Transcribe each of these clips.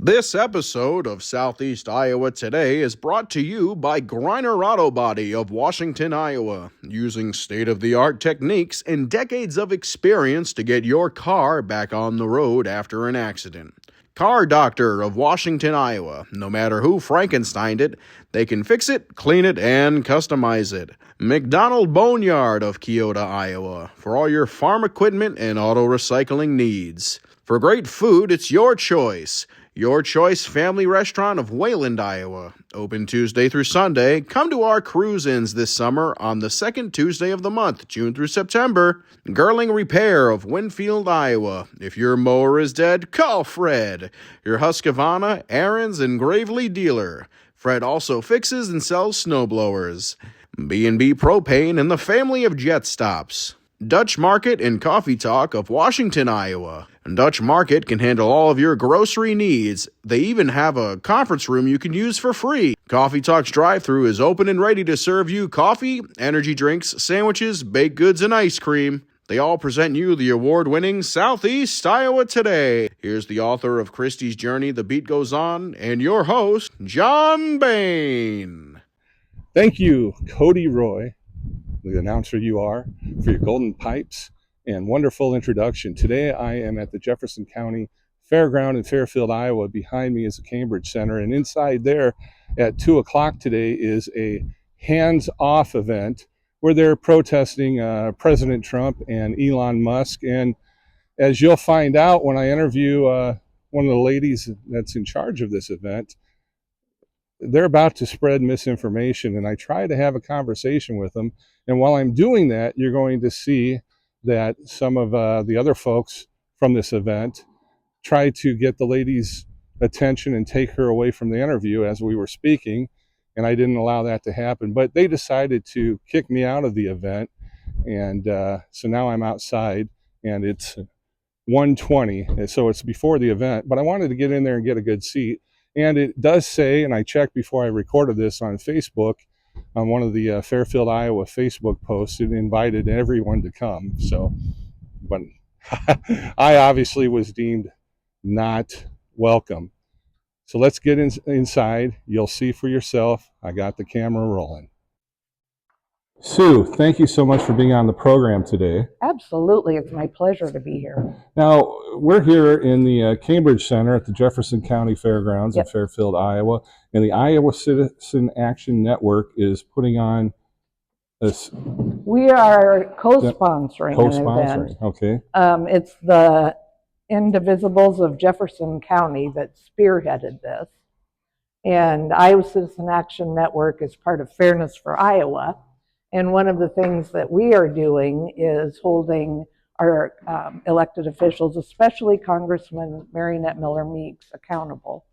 This episode of Southeast Iowa Today is brought to you by Griner Auto Body of Washington, Iowa, using state-of-the-art techniques and decades of experience to get your car back on the road after an accident. Car Doctor of Washington, Iowa. No matter who Frankensteined it, they can fix it, clean it, and customize it. McDonald Boneyard of Keota, Iowa, for all your farm equipment and auto recycling needs. For great food, it's your choice. Your Choice Family Restaurant of Wayland, Iowa. Open Tuesday through Sunday. Come to our cruise-ins this summer on the second Tuesday of the month, June through September. Girling Repair of Winfield, Iowa. If your mower is dead, call Fred, your Husqvarna, Aaron's, and Gravely dealer. Fred also fixes and sells snowblowers. B&B Propane and the family of Jet Stops. Dutch Market and Coffee Talk of Washington, Iowa. Dutch Market can handle all of your grocery needs. They even have a conference room you can use for free. Coffee Talk's drive-thru is open and ready to serve you coffee, energy drinks, sandwiches, baked goods, and ice cream. They all present you the award-winning Southeast Iowa Today. Here's the author of Christie's Journey, The Beat Goes On, and your host, John Bain. Thank you, Cody Roy, the announcer you are, for your golden pipes and wonderful introduction. Today I am at the Jefferson County Fairgrounds in Fairfield, Iowa. Behind me is the Cambridge Center, and inside there at 2 o'clock today is a hands-off event where they're protesting President Trump and Elon Musk. And as you'll find out when I interview one of the ladies that's in charge of this event, they're about to spread misinformation, and I try to have a conversation with them. And while I'm doing that, you're going to see that some of the other folks from this event tried to get the lady's attention and take her away from the interview as we were speaking, and I didn't allow that to happen. But they decided to kick me out of the event, and so now I'm outside, and it's 1:20, so it's before the event, but I wanted to get in there and get a good seat. And it does say, and I checked before I recorded this on Facebook, on one of the Fairfield, Iowa Facebook posts, it invited everyone to come. So, but I obviously was deemed not welcome. So let's get inside. You'll see for yourself. I got the camera rolling. Sue, thank you so much for being on the program today. Absolutely. It's my pleasure to be here. Now, we're here in the Cambridge Center at the Jefferson County Fairgrounds in Fairfield, Iowa, and the Iowa Citizen Action Network is putting on this. We are co-sponsoring an event. Okay. It's the Indivisibles of Jefferson County that spearheaded this. And Iowa Citizen Action Network is part of Fairness for Iowa. And one of the things that we are doing is holding our elected officials, especially Congresswoman Mariannette Miller-Meeks, accountable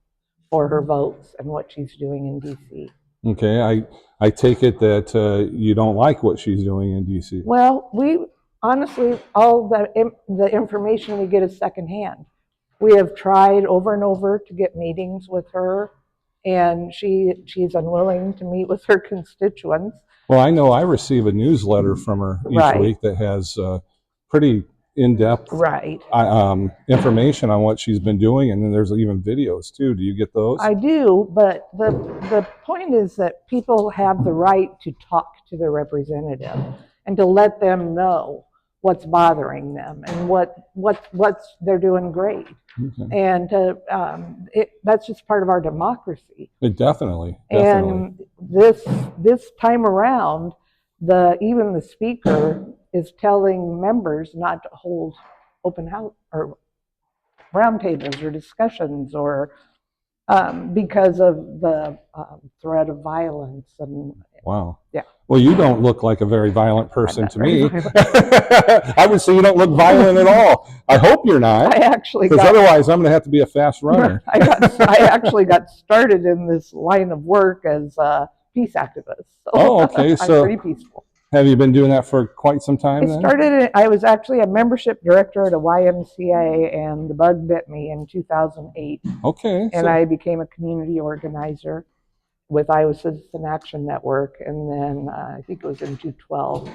for her votes and what she's doing in D.C. Okay, I take it that you don't like what she's doing in D.C. Well, we honestly, all the information we get is secondhand. We have tried over and over to get meetings with her, and she's unwilling to meet with her constituents. Well, I know I receive a newsletter from her each week that has pretty in-depth information on what she's been doing, and then there's even videos too. Do you get those? I do, but the point is that people have the right to talk to their representative and to let them know what's bothering them and what's they're doing great. Okay. And that's just part of our democracy. Definitely. And this time around, even the speaker is telling members not to hold open house or roundtables or discussions or because of the threat of violence. And wow. Yeah. Well, you don't look like a very violent person to me. I would say you don't look violent at all. I hope you're not. Because otherwise I'm going to have to be a fast runner. I actually got started in this line of work as a peace activist. So okay. I'm So pretty peaceful. Have you been doing that for quite some time then? I was actually a membership director at a YMCA, and the bug bit me in 2008. Okay. And I became a community organizer with Iowa Citizen Action Network, and then I think it was in 2012.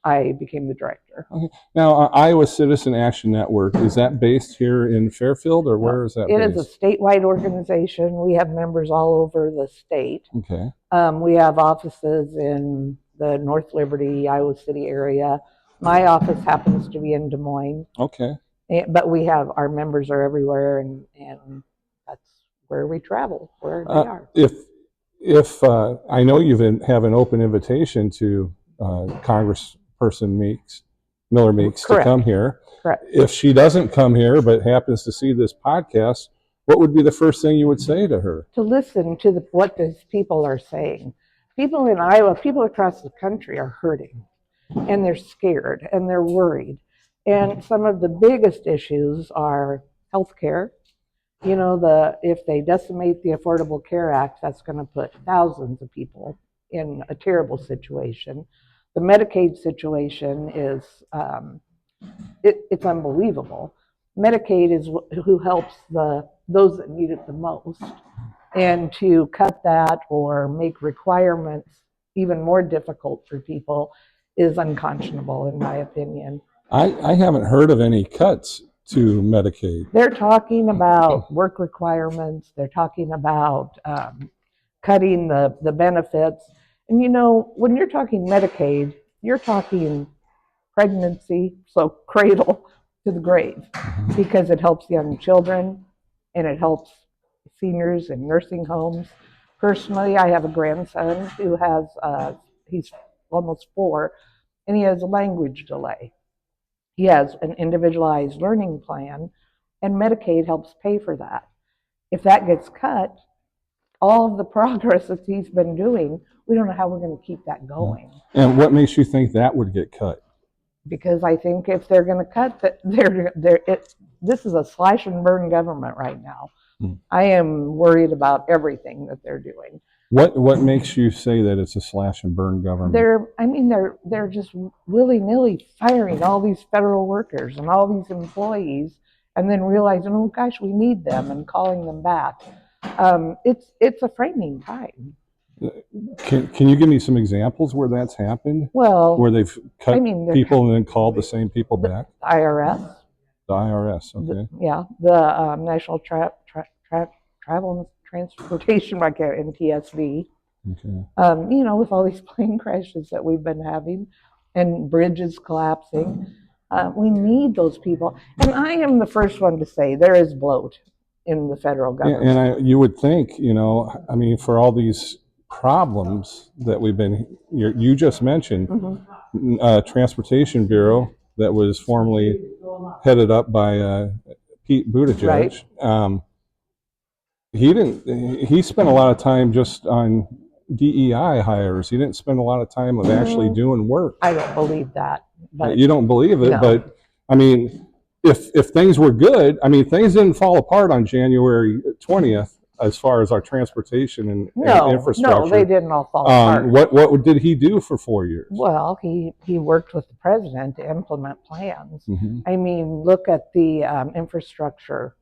I became the director. Okay. Now, Iowa Citizen Action Network, is that based here in Fairfield, or where is that It based? is a statewide organization. We have members all over the state. Okay. We have offices in the North Liberty, Iowa City area. My office happens to be in Des Moines. Okay. But we have, our members are everywhere, and that's where we travel, where they are. If I know you have an open invitation to Congressperson Miller-Meeks to come here. Correct. If she doesn't come here but happens to see this podcast, what would be the first thing you would say to her? To listen to what these people are saying. People in Iowa, people across the country are hurting, and they're scared, and they're worried. And some of the biggest issues are healthcare. You know, if they decimate the Affordable Care Act, that's going to put thousands of people in a terrible situation. The Medicaid situation is, it's unbelievable. Medicaid is who helps those that need it the most. And to cut that or make requirements even more difficult for people is unconscionable, in my opinion. I haven't heard of any cuts to Medicaid. They're talking about work requirements. They're talking about cutting the benefits. And you know, when you're talking Medicaid, you're talking pregnancy, so cradle to the grave, because it helps young children and it helps seniors in nursing homes. Personally, I have a grandson who has, he's almost 4, and he has a language delay. He has an individualized learning plan, and Medicaid helps pay for that. If that gets cut, all of the progress that he's been doing, we don't know how we're going to keep that going. And what makes you think that would get cut? Because I think if they're going to cut that, this is a slash and burn government right now. I am worried about everything that they're doing. What makes you say that it's a slash and burn government? They're just willy-nilly firing all these federal workers and all these employees, and then realizing, oh gosh, we need them, and calling them back. It's a frightening time. Can you give me some examples where that's happened? Well, where they've cut people and then called the same people back? The IRS. The IRS, okay. The National Travel and Transportation, like NTSB. Okay. You know, with all these plane crashes that we've been having and bridges collapsing, we need those people. And I am the first one to say there is bloat in the federal government. Yeah, and you would think, you know, I mean, for all these problems that you just mentioned, Transportation Bureau that was formerly headed up by Pete Buttigieg. Right. He spent a lot of time just on DEI hires. He didn't spend a lot of time of actually doing work. I don't believe that. But you don't believe it, no. But I mean, if things were good, I mean, things didn't fall apart on January 20th as far as our transportation and infrastructure. No, they didn't all fall apart. What did he do for 4 years? Well, he worked with the president to implement plans. I mean, look at the infrastructure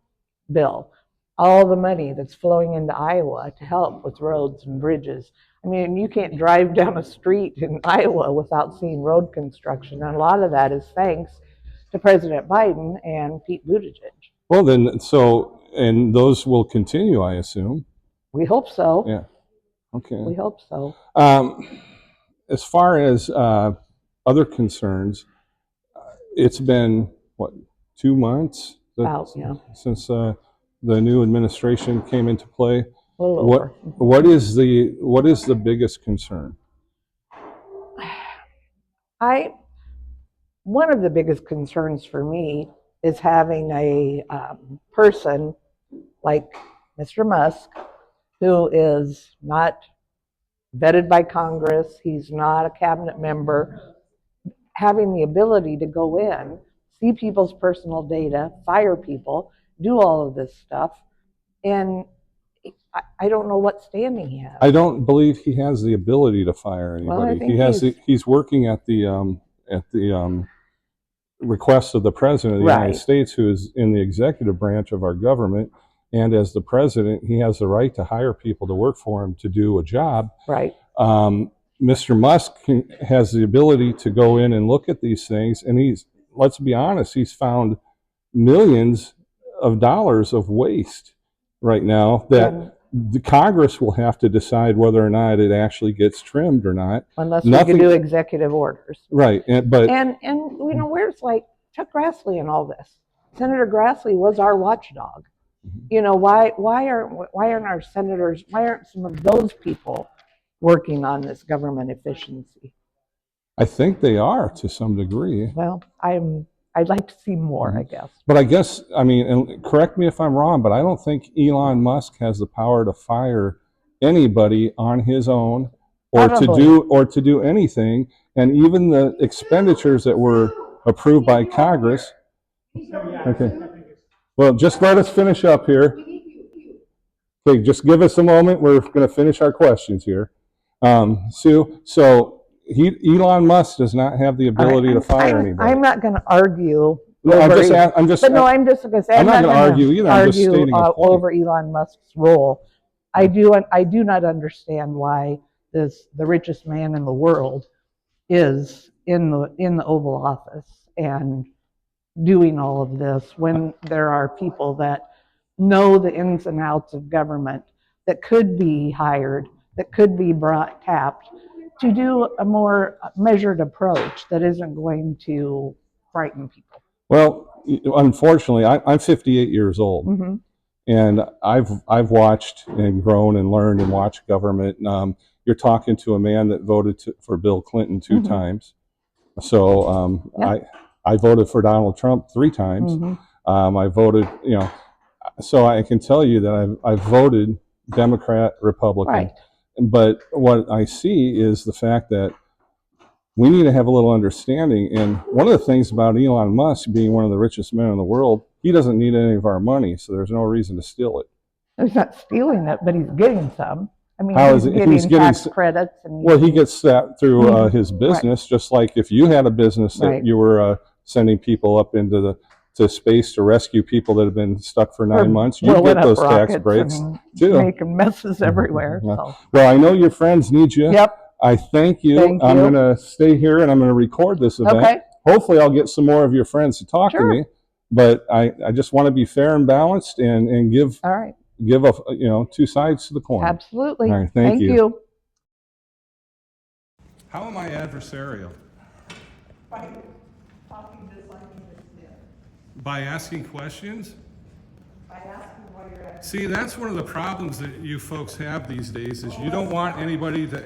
bill. All the money that's flowing into Iowa to help with roads and bridges. I mean, you can't drive down a street in Iowa without seeing road construction. And a lot of that is thanks to President Biden and Pete Buttigieg. Well, then, and those will continue, I assume. We hope so. Yeah. Okay. We hope so. As far as other concerns, it's been, 2 months? Since the new administration came into play. What is the biggest concern? One of the biggest concerns for me is having a person like Mr. Musk, who is not vetted by Congress, he's not a cabinet member, having the ability to go in, see people's personal data, fire people, do all of this stuff, and I don't know what standing he has. I don't believe he has the ability to fire anybody. Well, he's working at the request of the President of the United States, who is in the executive branch of our government, and as the President, he has the right to hire people to work for him to do a job. Right. Mr. Musk has the ability to go in and look at these things, and let's be honest, he's found millions of dollars of waste right now that the Congress will have to decide whether or not it actually gets trimmed or not. Unless we can do executive orders. Right, and where's like Chuck Grassley and all this? Senator Grassley was our watchdog. Why aren't our senators, why aren't some of those people working on this government efficiency? I think they are to some degree. Well, I'd like to see more, I guess. But I guess, and correct me if I'm wrong, but I don't think Elon Musk has the power to fire anybody on his own or to do anything. And even the expenditures that were approved by Congress. Okay. Well, just let us finish up here. Okay, just give us a moment. We're going to finish our questions here. Sue, so Elon Musk does not have the ability to fire anybody. I'm not going to argue. No, I'm just going to say. I'm not going to argue either. I'm just stating a point. Over Elon Musk's role. I do not understand why the richest man in the world is in the Oval Office and doing all of this when there are people that know the ins and outs of government that could be hired, that could be tapped to do a more measured approach that isn't going to frighten people. Well, unfortunately, I'm 58 years old, and I've watched and grown and learned and watched government. You're talking to a man that voted for Bill Clinton 2 times, so I voted for Donald Trump 3 times. I voted, so I can tell you that I've voted Democrat, Republican. Right. But what I see is the fact that we need to have a little understanding. And one of the things about Elon Musk being one of the richest men in the world, he doesn't need any of our money, so there's no reason to steal it. He's not stealing it, but he's getting some. He's getting tax credits. He gets that through his business, just like if you had a business that you were sending people up into space to rescue people that have been stuck for 9 months, you get those tax breaks too. Making messes everywhere. So. Well, I know your friends need you. Yep. I thank you. I'm going to stay here and I'm going to record this event. Okay. Hopefully I'll get some more of your friends to talk to me, but I just want to be fair and balanced and give give 2 sides to the coin. Absolutely. All right, thank you. How am I adversarial? By talking just like you just did. By asking questions? By asking why you're asking. See, that's one of the problems that you folks have these days is you don't want anybody to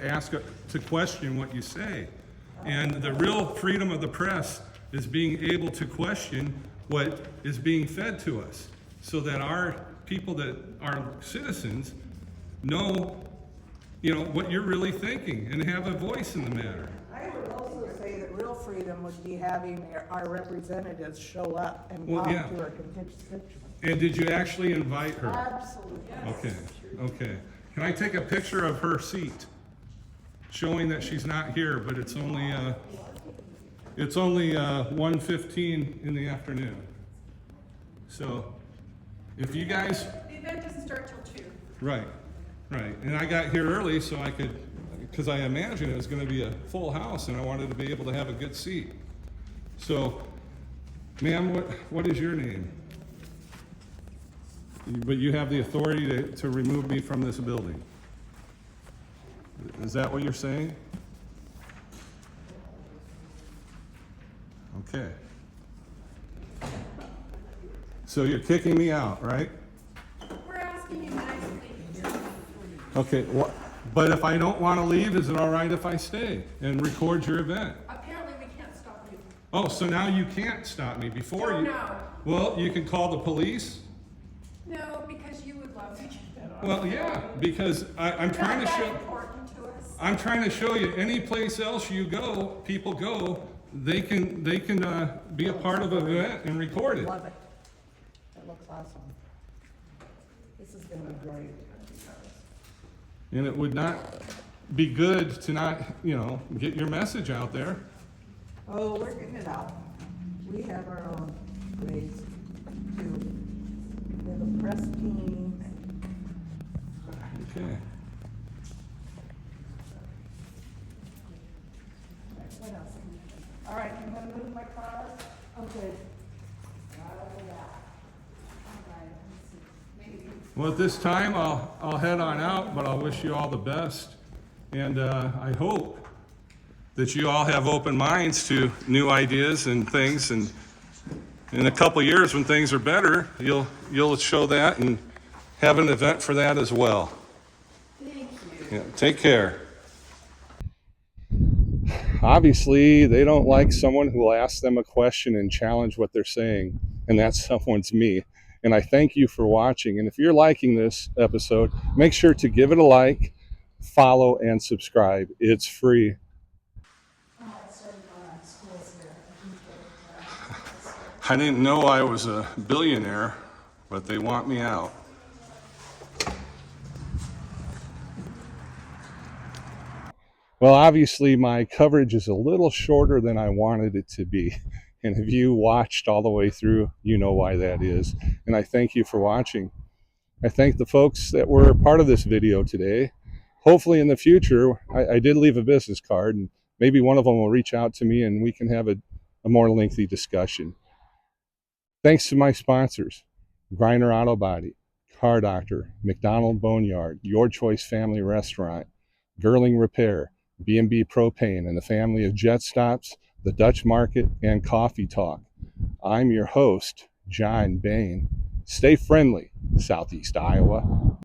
question what you say. And the real freedom of the press is being able to question what is being fed to us so that our people that are citizens know, what you're really thinking and have a voice in the matter. I would also say that real freedom would be having our representatives show up and talk to our constituents. And did you actually invite her? Absolutely. Okay. Can I take a picture of her seat showing that she's not here, but it's only 1:15 in the afternoon. So if you guys... The event doesn't start till 2. Right. And I got here early so I could, because I imagined it was going to be a full house and I wanted to be able to have a good seat. So, ma'am, what is your name? But you have the authority to remove me from this building. Is that what you're saying? Okay. So you're kicking me out, right? We're asking you nicely. Okay, but if I don't want to leave, is it all right if I stay and record your event? Apparently we can't stop you. Oh, so now you can't stop me before you... No. Well, you can call the police. No, because you would love to get that on. Well, yeah, because I'm trying to show... important to us. I'm trying to show you any place else you go, people go, they can be a part of an event and record it. Love it. That looks awesome. This is going to be great. And it would not be good to not, get your message out there. Oh, we're getting it out. We have our own ways to... We have a press team. Okay. Well, at this time, I'll head on out, but I'll wish you all the best. And I hope that you all have open minds to new ideas and things. And in a couple years, when things are better, you'll show that and have an event for that as well. Thank you. Yeah, take care. Obviously, they don't like someone who will ask them a question and challenge what they're saying, and that someone's me. And I thank you for watching. And if you're liking this episode, make sure to give it a like, follow, and subscribe. It's free. I didn't know I was a billionaire, but they want me out. Well, obviously, my coverage is a little shorter than I wanted it to be. And if you watched all the way through, you know why that is. And I thank you for watching. I thank the folks that were part of this video today. Hopefully in the future, I did leave a business card, and maybe one of them will reach out to me and we can have a more lengthy discussion. Thanks to my sponsors, Griner Auto Body, Car Doctor, McDonald Boneyard, Your Choice Family Restaurant, Girling Repair, B&B Propane, and the family of Jet Stops, the Dutch Market, and Coffee Talk. I'm your host, John Bain. Stay friendly, Southeast Iowa.